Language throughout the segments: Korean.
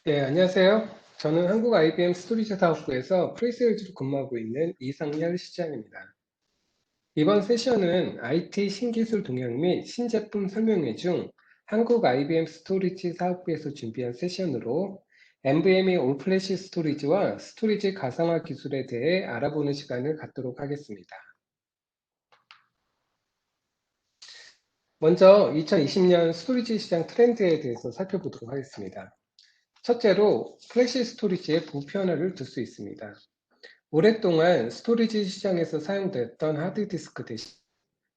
네, 안녕하세요. 저는 한국 IBM 스토리지 사업부에서 프리세일즈로 근무하고 있는 이상열 시장입니다. 이번 세션은 IT 신기술 동향 및 신제품 설명회 중 한국 IBM 스토리지 사업부에서 준비한 세션으로 NVMe 올플래시 스토리지와 스토리지 가상화 기술에 대해 알아보는 시간을 갖도록 하겠습니다. 먼저 2020년 스토리지 시장 트렌드에 대해서 살펴보도록 하겠습니다. 첫째로 플래시 스토리지의 보편화를 둘 수 있습니다. 오랫동안 스토리지 시장에서 사용됐던 하드디스크 대신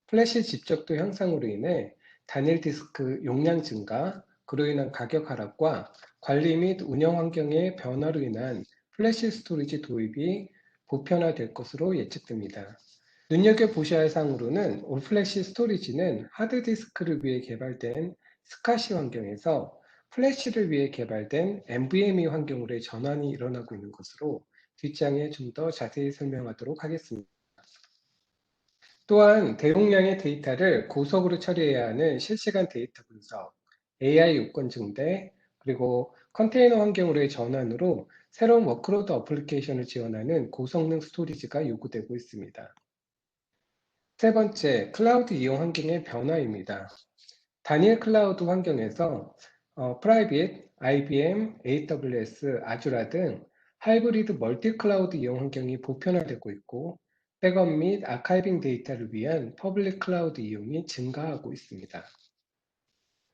플래시 집적도 향상으로 인해 단일 디스크 용량 증가, 그로 인한 가격 하락과 관리 및 운영 환경의 변화로 인한 플래시 스토리지 도입이 보편화될 것으로 예측됩니다. 눈여겨보셔야 할 사항으로는 올플래시 스토리지는 하드디스크를 위해 개발된 스카시 환경에서 플래시를 위해 개발된 NVMe 환경으로의 전환이 일어나고 있는 것으로 뒷장에 좀 더 자세히 설명하도록 하겠습니다. 또한 대용량의 데이터를 고속으로 처리해야 하는 실시간 데이터 분석, AI 요건 증대, 그리고 컨테이너 환경으로의 전환으로 새로운 워크로드 어플리케이션을 지원하는 고성능 스토리지가 요구되고 있습니다. 세 번째, 클라우드 이용 환경의 변화입니다. 다니엘 클라우드 환경에서 프라이빗, IBM, AWS, 아주라 등 하이브리드 멀티 클라우드 이용 환경이 보편화되고 있고 백업 및 아카이빙 데이터를 위한 퍼블릭 클라우드 이용이 증가하고 있습니다.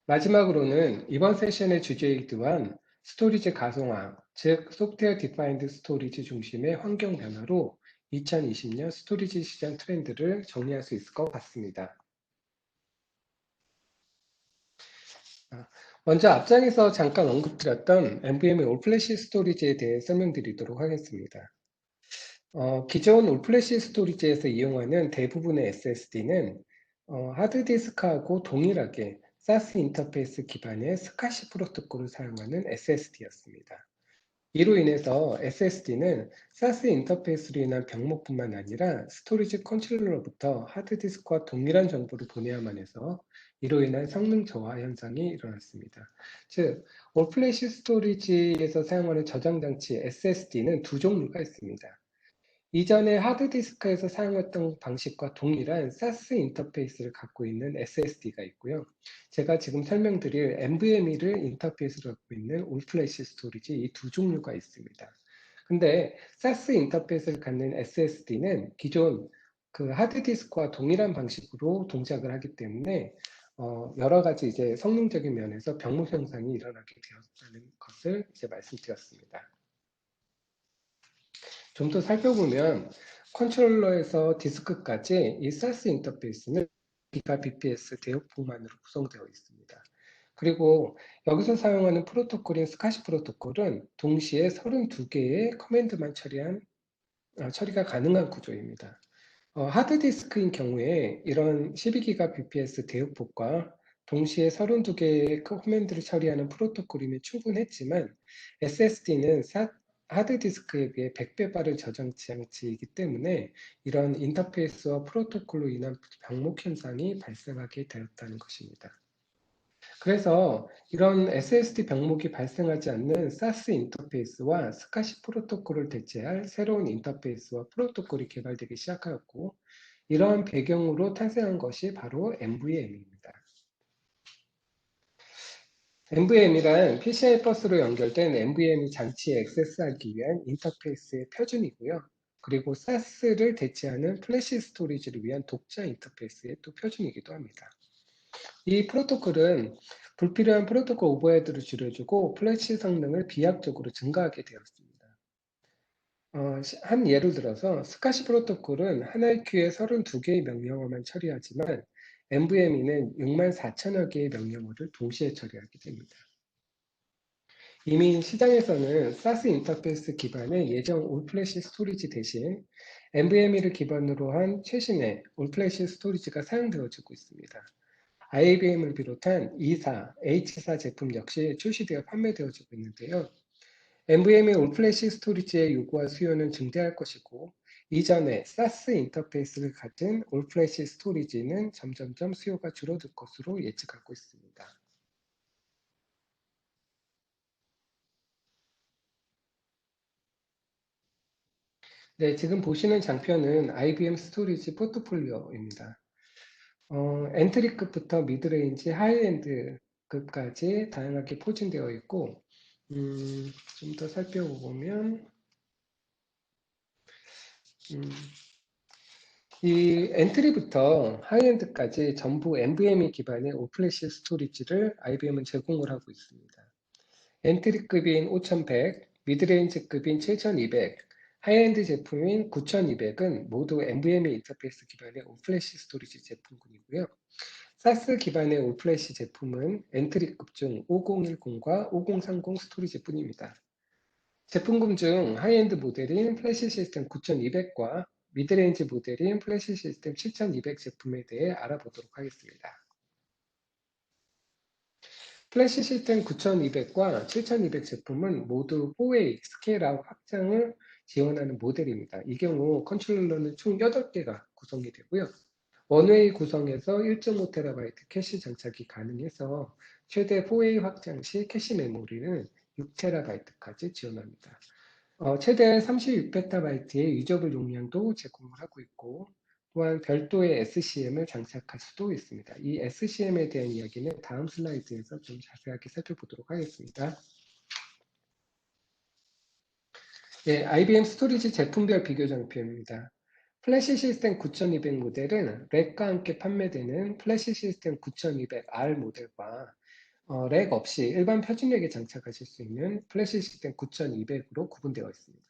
마지막으로는 이번 세션의 주제이기도 한 스토리지 가성화, 즉 소프트웨어 디파인드 스토리지 중심의 환경 변화로 2020년 스토리지 시장 트렌드를 정리할 수 있을 것 같습니다. 먼저 앞장에서 잠깐 언급드렸던 NVMe 올플래시 스토리지에 대해 설명드리도록 하겠습니다. 기존 올플래시 스토리지에서 이용하는 대부분의 SSD는 하드디스크하고 동일하게 사스 인터페이스 기반의 스카시 프로토콜을 사용하는 SSD였습니다. 이로 인해서 SSD는 사스 인터페이스로 인한 병목뿐만 아니라 스토리지 컨트롤러로부터 하드디스크와 동일한 정보를 보내야만 해서 이로 인한 성능 저하 현상이 일어났습니다. 즉, 올플래시 스토리지에서 사용하는 저장 장치 SSD는 두 종류가 있습니다. 이전에 하드디스크에서 사용했던 방식과 동일한 사스 인터페이스를 갖고 있는 SSD가 있고요. 제가 지금 설명드릴 NVMe를 인터페이스로 갖고 있는 올플래시 스토리지 이 두 종류가 있습니다. 근데 사스 인터페이스를 갖는 SSD는 기존 그 하드디스크와 동일한 방식으로 동작을 하기 때문에 여러 가지 이제 성능적인 면에서 병목 현상이 일어나게 되었다는 것을 이제 말씀드렸습니다. 좀 더 살펴보면 컨트롤러에서 디스크까지 이 사스 인터페이스는 기가bps 대역폭만으로 구성되어 있습니다. 그리고 여기서 사용하는 프로토콜인 스카시 프로토콜은 동시에 32개의 커맨드만 처리가 가능한 구조입니다. 하드디스크인 경우에 이런 12기가bps 대역폭과 동시에 32개의 커맨드를 처리하는 프로토콜이면 충분했지만 SSD는 하드디스크에 비해 100배 빠른 저장 장치이기 때문에 이런 인터페이스와 프로토콜로 인한 병목 현상이 발생하게 되었다는 것입니다. 그래서 이런 SSD 병목이 발생하지 않는 사스 인터페이스와 스카시 프로토콜을 대체할 새로운 인터페이스와 프로토콜이 개발되기 시작하였고 이러한 배경으로 탄생한 것이 바로 NVMe입니다. NVMe란 PCI 버스로 연결된 NVMe 장치에 액세스하기 위한 인터페이스의 표준이고요. 그리고 SAS를 대체하는 플래시 스토리지를 위한 독자 인터페이스의 또 표준이기도 합니다. 이 프로토콜은 불필요한 프로토콜 오버헤드를 줄여주고 플래시 성능을 비약적으로 증가하게 되었습니다. 한 예를 들어서 스카시 프로토콜은 하나의 큐에 32개의 명령어만 처리하지만 NVMe는 64,000여 개의 명령어를 동시에 처리하게 됩니다. 이미 시장에서는 사스 인터페이스 기반의 예전 올플래시 스토리지 대신 NVMe를 기반으로 한 최신의 올플래시 스토리지가 사용되어지고 있습니다. IBM을 비롯한 E사, H사 제품 역시 출시되어 판매되어지고 있는데요. NVMe 올플래시 스토리지의 요구와 수요는 증대할 것이고 이전에 사스 인터페이스를 가진 올플래시 스토리지는 점점점 수요가 줄어들 것으로 예측하고 있습니다. 네, 지금 보시는 장표는 IBM 스토리지 포트폴리오입니다. 엔트리급부터 미드레인지, 하이엔드급까지 다양하게 포진되어 있고, 좀 더 살펴보면, 음, 이 엔트리부터 하이엔드까지 전부 NVMe 기반의 오플래시 스토리지를 IBM은 제공을 하고 있습니다. 엔트리급인 5100, 미드레인지급인 7200, 하이엔드 제품인 9200은 모두 NVMe 인터페이스 기반의 올플래시 스토리지 제품군이고요. 사스 기반의 올플래시 제품은 엔트리급 중 5010과 5030 스토리지뿐입니다. 제품군 중 하이엔드 모델인 플래시 시스템 9200과 미드레인지 모델인 플래시 시스템 7200 제품에 대해 알아보도록 하겠습니다. 플래시 시스템 9200과 7200 제품은 모두 4웨이 스케일아웃 확장을 지원하는 모델입니다. 이 경우 컨트롤러는 총 8개가 구성이 되고요. 원웨이 구성에서 1.5TB 캐시 장착이 가능해서 최대 4웨이 확장 시 캐시 메모리는 6TB까지 지원합니다. 최대 36PB의 유저블 용량도 제공을 하고 있고, 또한 별도의 SCM을 장착할 수도 있습니다. 이 SCM에 대한 이야기는 다음 슬라이드에서 좀 자세하게 살펴보도록 하겠습니다. 예, IBM 스토리지 제품별 비교 장표입니다. 플래시 시스템 9200 모델은 렉과 함께 판매되는 플래시 시스템 9200R 모델과 렉 없이 일반 표준렉에 장착하실 수 있는 플래시 시스템 9200으로 구분되어 있습니다.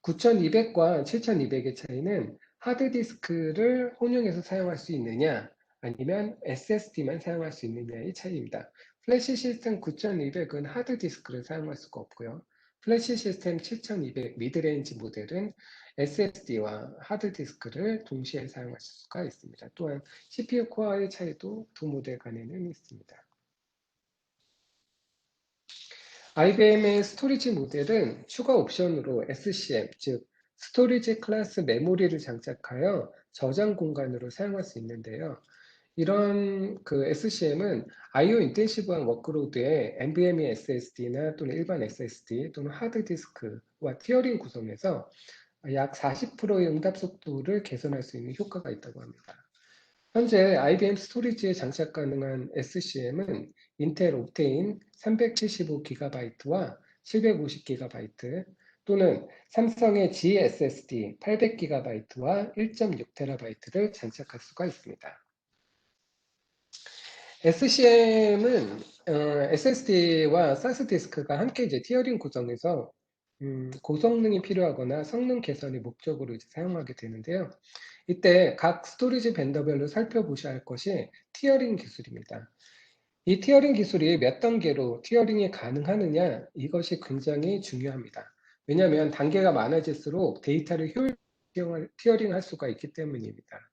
9200과 7200의 차이는 하드디스크를 혼용해서 사용할 수 있느냐, 아니면 SSD만 사용할 수 있느냐의 차이입니다. 플래시 시스템 9200은 하드디스크를 사용할 수가 없고요. 플래시 시스템 7200 미드레인지 모델은 SSD와 하드디스크를 동시에 사용할 수가 있습니다. 또한 CPU 코어의 차이도 두 모델 간에는 있습니다. IBM의 스토리지 모델은 추가 옵션으로 SCM, 즉 스토리지 클래스 메모리를 장착하여 저장 공간으로 사용할 수 있는데요. 이런 그 SCM은 I/O 인텐시브한 워크로드에 NVMe SSD나 또는 일반 SSD 또는 하드디스크와 티어링 구성에서 약 40%의 응답 속도를 개선할 수 있는 효과가 있다고 합니다. 현재 IBM 스토리지에 장착 가능한 SCM은 인텔 옵테인 375GB와 750GB 또는 삼성의 GSSD 800GB와 1.6TB를 장착할 수가 있습니다. SCM은 SSD와 사스 디스크가 함께 이제 티어링 구성에서 고성능이 필요하거나 성능 개선의 목적으로 이제 사용하게 되는데요. 이때 각 스토리지 벤더별로 살펴보셔야 할 것이 티어링 기술입니다. 이 티어링 기술이 몇 단계로 티어링이 가능하느냐, 이것이 굉장히 중요합니다. 왜냐하면 단계가 많아질수록 데이터를 효율적으로 티어링할 수가 있기 때문입니다.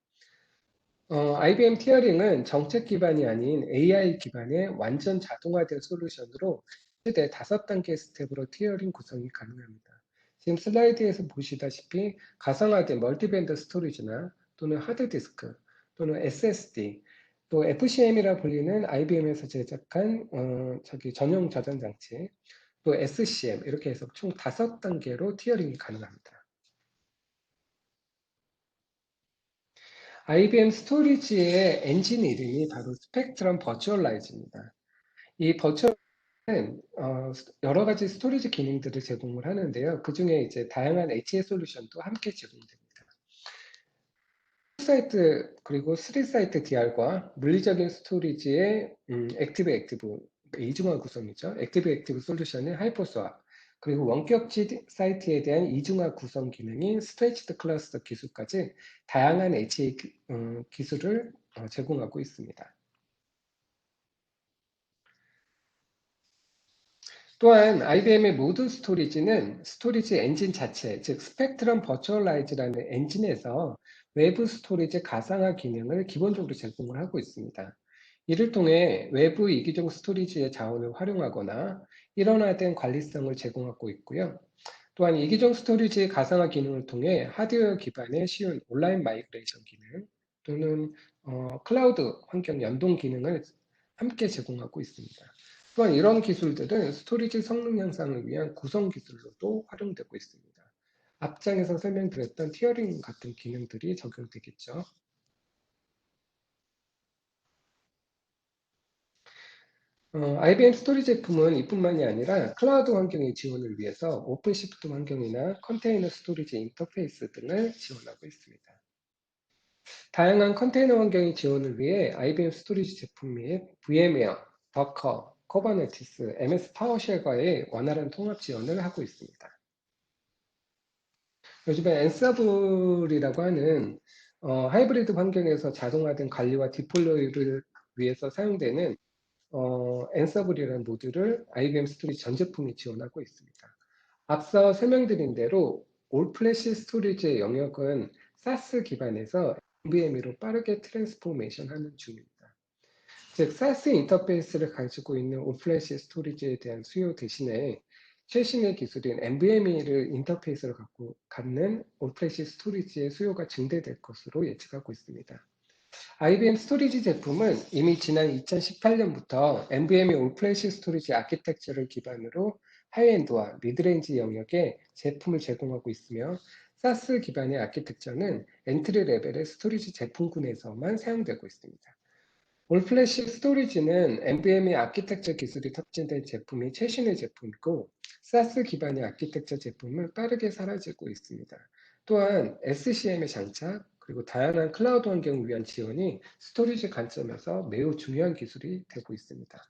IBM 티어링은 정책 기반이 아닌 AI 기반의 완전 자동화된 솔루션으로 최대 5단계 스텝으로 티어링 구성이 가능합니다. 지금 슬라이드에서 보시다시피 가상화된 멀티밴드 스토리지나 또는 하드디스크 또는 SSD 또 FCM이라 불리는 IBM에서 제작한 전용 저장 장치 또 SCM 이렇게 해서 총 5단계로 티어링이 가능합니다. IBM 스토리지의 엔진 이름이 바로 스펙트럼 버추얼라이즈입니다. 이 버추얼은 여러 가지 스토리지 기능들을 제공을 하는데요. 그 중에 이제 다양한 HA 솔루션도 함께 제공됩니다. 2사이트 그리고 3사이트 DR과 물리적인 스토리지의 액티브 이중화 구성이죠. 액티브 솔루션의 하이퍼스왑 그리고 원격지 사이트에 대한 이중화 구성 기능인 스트레치드 클러스터 기술까지 다양한 HA 기술을 제공하고 있습니다. 또한 IBM의 모든 스토리지는 스토리지 엔진 자체, 즉 스펙트럼 버추얼라이즈라는 엔진에서 외부 스토리지 가상화 기능을 기본적으로 제공을 하고 있습니다. 이를 통해 외부 이기종 스토리지의 자원을 활용하거나 일원화된 관리성을 제공하고 있고요. 또한 이기종 스토리지 가상화 기능을 통해 하드웨어 기반의 쉬운 온라인 마이그레이션 기능 또는 클라우드 환경 연동 기능을 함께 제공하고 있습니다. 또한 이런 기술들은 스토리지 성능 향상을 위한 구성 기술로도 활용되고 있습니다. 앞장에서 설명드렸던 티어링 같은 기능들이 적용되겠죠. IBM 스토리 제품은 이뿐만이 아니라 클라우드 환경의 지원을 위해서 오픈시프트 환경이나 컨테이너 스토리지 인터페이스 등을 지원하고 있습니다. 다양한 컨테이너 환경의 지원을 위해 IBM 스토리지 제품 및 VM웨어, 더커, 코버네티스, MS 파워쉘과의 원활한 통합 지원을 하고 있습니다. 요즘에 엔서블이라고 하는 하이브리드 환경에서 자동화된 관리와 디플로이를 위해서 사용되는 엔서블이라는 모듈을 IBM 스토리지 전 제품이 지원하고 있습니다. 앞서 설명드린 대로 올플래시 스토리지의 영역은 사스 기반에서 NVMe로 빠르게 트랜스포메이션 하는 중입니다. 즉, 사스 인터페이스를 가지고 있는 올플래시 스토리지에 대한 수요 대신에 최신의 기술인 NVMe를 인터페이스로 갖는 올플래시 스토리지의 수요가 증대될 것으로 예측하고 있습니다. IBM 스토리지 제품은 이미 지난 2018년부터 NVMe 올플래시 스토리지 아키텍처를 기반으로 하이엔드와 미드레인지 영역에 제품을 제공하고 있으며 사스 기반의 아키텍처는 엔트리 레벨의 스토리지 제품군에서만 사용되고 있습니다. 올플래시 스토리지는 NVMe 아키텍처 기술이 탑재된 제품이 최신의 제품이고 사스 기반의 아키텍처 제품은 빠르게 사라지고 있습니다. 또한 SCM의 장착 그리고 다양한 클라우드 환경을 위한 지원이 스토리지 관점에서 매우 중요한 기술이 되고 있습니다.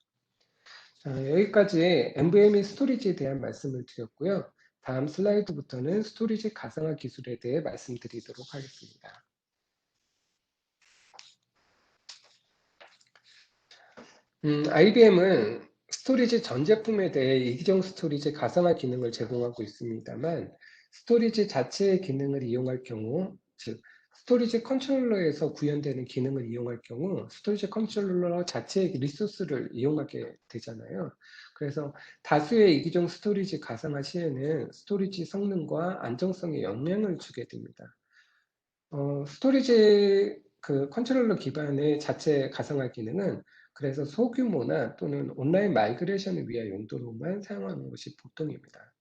자, 여기까지 NVMe 스토리지에 대한 말씀을 드렸고요. 다음 슬라이드부터는 스토리지 가상화 기술에 대해 말씀드리도록 하겠습니다. IBM은 스토리지 전 제품에 대해 이기종 스토리지 가상화 기능을 제공하고 있습니다만, 스토리지 자체의 기능을 이용할 경우, 즉, 스토리지 컨트롤러에서 구현되는 기능을 이용할 경우, 스토리지 컨트롤러 자체의 리소스를 이용하게 되잖아요. 그래서 다수의 이기종 스토리지 가상화 시에는 스토리지 성능과 안정성에 영향을 주게 됩니다. 스토리지 그 컨트롤러 기반의 자체 가상화 기능은 그래서 소규모나 또는 온라인 마이그레이션을 위한 용도로만 사용하는 것이 보통입니다.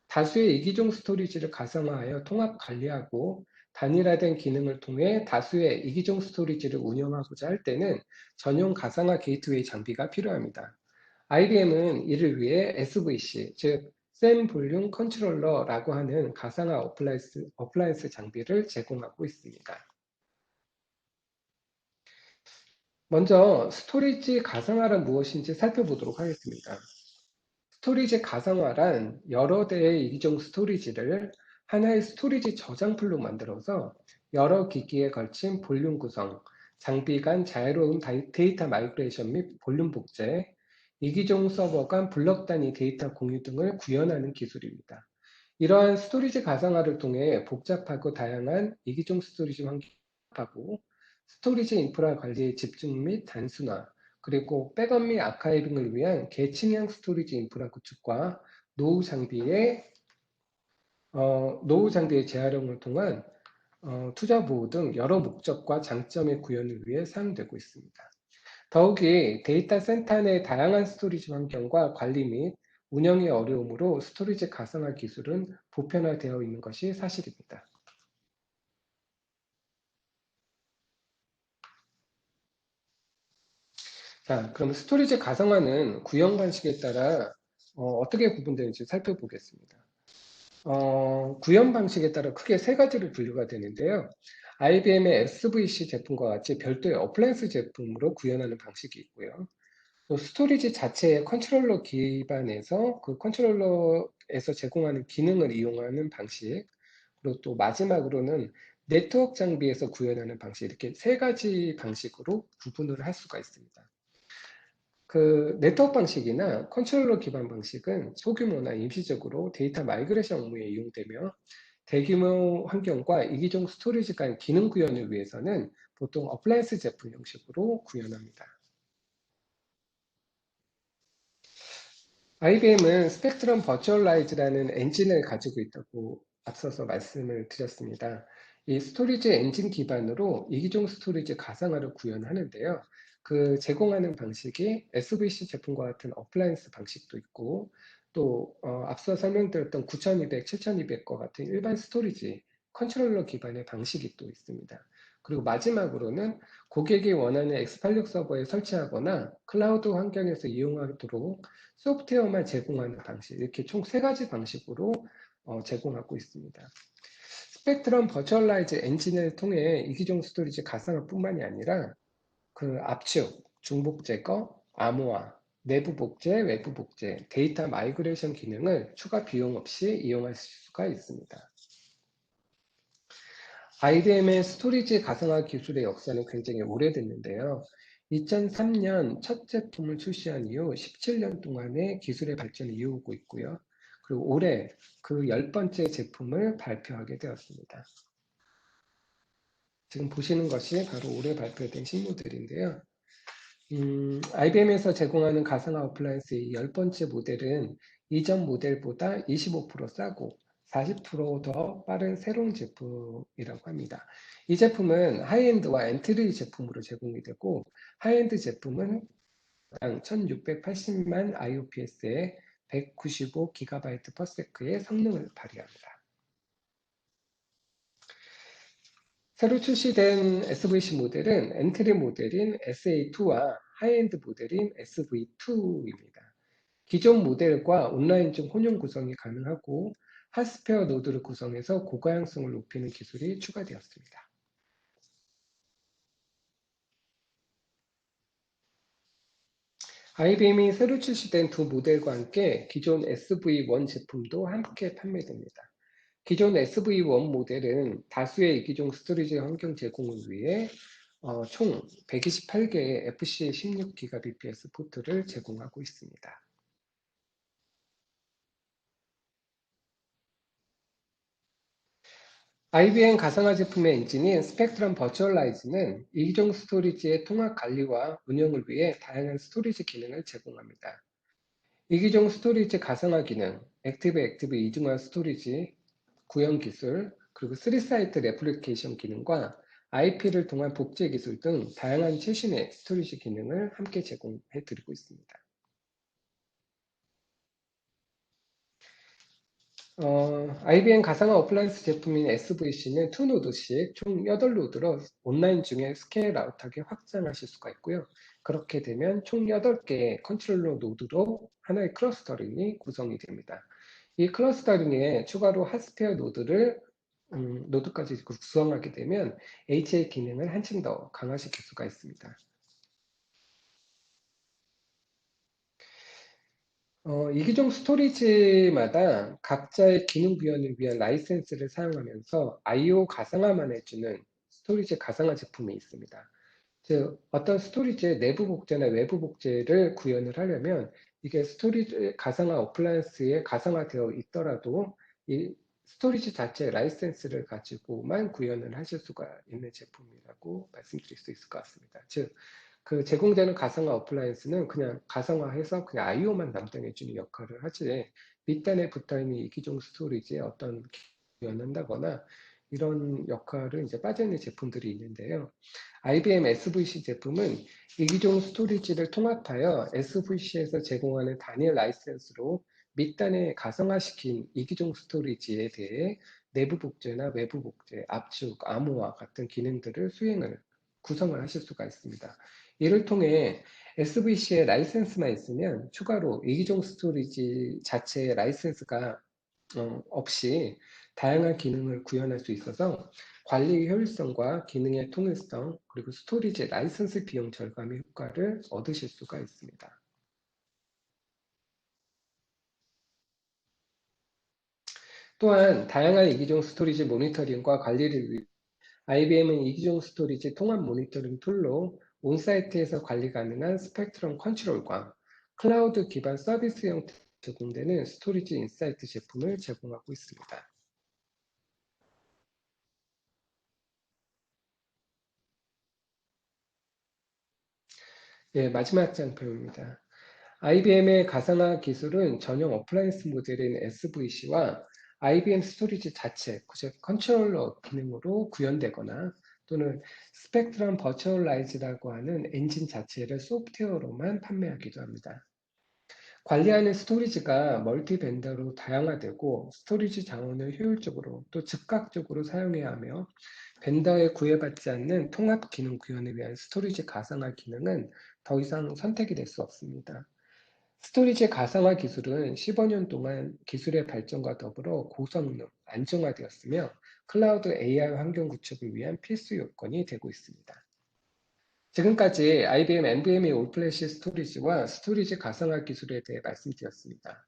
다수의 이기종 스토리지를 가상화하여 통합 관리하고 단일화된 기능을 통해 다수의 이기종 스토리지를 운영하고자 할 때는 전용 가상화 게이트웨이 장비가 필요합니다. IBM은 이를 위해 SVC, 즉 샘 볼륨 컨트롤러라고 하는 가상화 어플라이언스 장비를 제공하고 있습니다. 먼저 스토리지 가상화란 무엇인지 살펴보도록 하겠습니다. 스토리지 가상화란 여러 대의 이기종 스토리지를 하나의 스토리지 저장풀로 만들어서 여러 기기에 걸친 볼륨 구성, 장비 간 자유로운 데이터 마이그레이션 및 볼륨 복제, 이기종 서버 간 블럭 단위 데이터 공유 등을 구현하는 기술입니다. 이러한 스토리지 가상화를 통해 복잡하고 다양한 이기종 스토리지 환경하고 스토리지 인프라 관리의 집중 및 단순화, 그리고 백업 및 아카이빙을 위한 계층형 스토리지 인프라 구축과 노후 장비의 노후 장비의 재활용을 통한 투자 보호 등 여러 목적과 장점의 구현을 위해 사용되고 있습니다. 더욱이 데이터 센터 내 다양한 스토리지 환경과 관리 및 운영의 어려움으로 스토리지 가상화 기술은 보편화되어 있는 것이 사실입니다. 자, 그럼 스토리지 가상화는 구현 방식에 따라 어떻게 구분되는지 살펴보겠습니다. 구현 방식에 따라 크게 세 가지로 분류가 되는데요. IBM의 SVC 제품과 같이 별도의 어플라이언스 제품으로 구현하는 방식이 있고요. 또 스토리지 자체의 컨트롤러 기반에서 그 컨트롤러에서 제공하는 기능을 이용하는 방식, 그리고 또 마지막으로는 네트워크 장비에서 구현하는 방식, 이렇게 세 가지 방식으로 구분을 할 수가 있습니다. 그 네트워크 방식이나 컨트롤러 기반 방식은 소규모나 임시적으로 데이터 마이그레이션 업무에 이용되며 대규모 환경과 이기종 스토리지 간 기능 구현을 위해서는 보통 어플라이언스 제품 형식으로 구현합니다. IBM은 스펙트럼 버추얼라이즈라는 엔진을 가지고 있다고 앞서서 말씀을 드렸습니다. 이 스토리지 엔진 기반으로 이기종 스토리지 가상화를 구현하는데요. 그 제공하는 방식이 SVC 제품과 같은 어플라이언스 방식도 있고 또 앞서 설명드렸던 9200, 7200과 같은 일반 스토리지, 컨트롤러 기반의 방식이 또 있습니다. 그리고 마지막으로는 고객이 원하는 X86 서버에 설치하거나 클라우드 환경에서 이용하도록 소프트웨어만 제공하는 방식, 이렇게 총 세 가지 방식으로 제공하고 있습니다. 스펙트럼 버추얼라이즈 엔진을 통해 이기종 스토리지 가상화뿐만이 아니라 그 압축, 중복 제거, 암호화, 내부 복제, 외부 복제, 데이터 마이그레이션 기능을 추가 비용 없이 이용할 수가 있습니다. IBM의 스토리지 가상화 기술의 역사는 굉장히 오래됐는데요. 2003년 첫 제품을 출시한 이후 17년 동안의 기술의 발전을 이어오고 있고요. 그리고 올해 그 10번째 제품을 발표하게 되었습니다. 지금 보시는 것이 바로 올해 발표된 신모델인데요. IBM에서 제공하는 가상화 어플라이언스의 10번째 모델은 이전 모델보다 25% 싸고 40%더 빠른 새로운 제품이라고 합니다. 이 제품은 하이엔드와 엔트리 제품으로 제공이 되고 하이엔드 제품은 1680만 IOPS에 195GB/s의 성능을 발휘합니다. 새로 출시된 SVC 모델은 엔트리 모델인 SA2와 하이엔드 모델인 SV2입니다. 기존 모델과 온라인중 혼용 구성이 가능하고 핫스페어 노드를 구성해서 고가형성을 높이는 기술이 추가되었습니다. IBM이 새로 출시된 두 모델과 함께 기존 SV1 제품도 함께 판매됩니다. 기존 SV1 모델은 다수의 이기종 스토리지 환경 제공을 위해 총 128개의 FC16GBps 포트를 제공하고 있습니다. IBM 가상화 제품의 엔진인 스펙트럼 버추얼라이즈는 이기종 스토리지의 통합 관리와 운영을 위해 다양한 스토리지 기능을 제공합니다. 이기종 스토리지 가상화 기능, 액티브 이중화 스토리지, 구형 기술, 그리고 3사이트 레플리케이션 기능과 IP를 통한 복제 기술 등 다양한 최신의 스토리지 기능을 함께 제공해 드리고 있습니다. IBM 가상화 어플라이언스 제품인 SVC는 2노드씩 총 8노드로 온라인 중에 스케일 아웃하게 확장하실 수가 있고요. 그렇게 되면 총 8개의 컨트롤러 노드로 하나의 클러스터링이 구성이 됩니다. 이 클러스터링에 추가로 핫스페어 노드까지 구성하게 되면 HA 기능을 한층 더 강화시킬 수가 있습니다. 이기종 스토리지마다 각자의 기능 구현을 위한 라이센스를 사용하면서 IO 가상화만 해주는 스토리지 가상화 제품이 있습니다. 즉, 어떤 스토리지의 내부 복제나 외부 복제를 구현을 하려면 이게 스토리지 가상화 어플라이언스에 가상화되어 있더라도 이 스토리지 자체의 라이센스를 가지고만 구현을 하실 수가 있는 제품이라고 말씀드릴 수 있을 것 같습니다. 즉, 그 제공되는 가상화 어플라이언스는 그냥 가상화해서 그냥 IO만 담당해주는 역할을 하지 밑단에 붙어있는 이 기종 스토리지에 어떤 구현한다거나 이런 역할을 이제 빠져있는 제품들이 있는데요. IBM SVC 제품은 이기종 스토리지를 통합하여 SVC에서 제공하는 단일 라이센스로 밑단에 가상화시킨 이기종 스토리지에 대해 내부 복제나 외부 복제, 압축, 암호화 같은 기능들을 구성을 하실 수가 있습니다. 이를 통해 SVC의 라이센스만 있으면 추가로 이기종 스토리지 자체의 라이센스가 없이 다양한 기능을 구현할 수 있어서 관리 효율성과 기능의 통일성, 그리고 스토리지 라이선스 비용 절감의 효과를 얻으실 수가 있습니다. 또한 다양한 이기종 스토리지 모니터링과 관리를 위해 IBM은 이기종 스토리지 통합 모니터링 툴로 온사이트에서 관리 가능한 스펙트럼 컨트롤과 클라우드 기반 서비스 형태로 제공되는 스토리지 인사이트 제품을 제공하고 있습니다. 예, 마지막 장표입니다. IBM의 가상화 기술은 전용 어플라이언스 모델인 SVC와 IBM 스토리지 자체, 즉 컨트롤러 기능으로 구현되거나 또는 스펙트럼 버추얼라이즈라고 하는 엔진 자체를 소프트웨어로만 판매하기도 합니다. 관리하는 스토리지가 멀티 벤더로 다양화되고 스토리지 자원을 효율적으로 또 즉각적으로 사용해야 하며 벤더에 구애받지 않는 통합 기능 구현을 위한 스토리지 가상화 기능은 더 이상 선택이 될 수 없습니다. 스토리지 가상화 기술은 15년 동안 기술의 발전과 더불어 고성능, 안정화되었으며 클라우드 AI 환경 구축을 위한 필수 요건이 되고 있습니다. 지금까지 IBM NVMe 올플래시 스토리지와 스토리지 가상화 기술에 대해 말씀드렸습니다.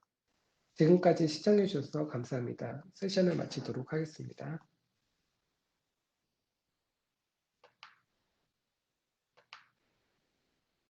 지금까지 시청해 주셔서 감사합니다. 세션을 마치도록 하겠습니다.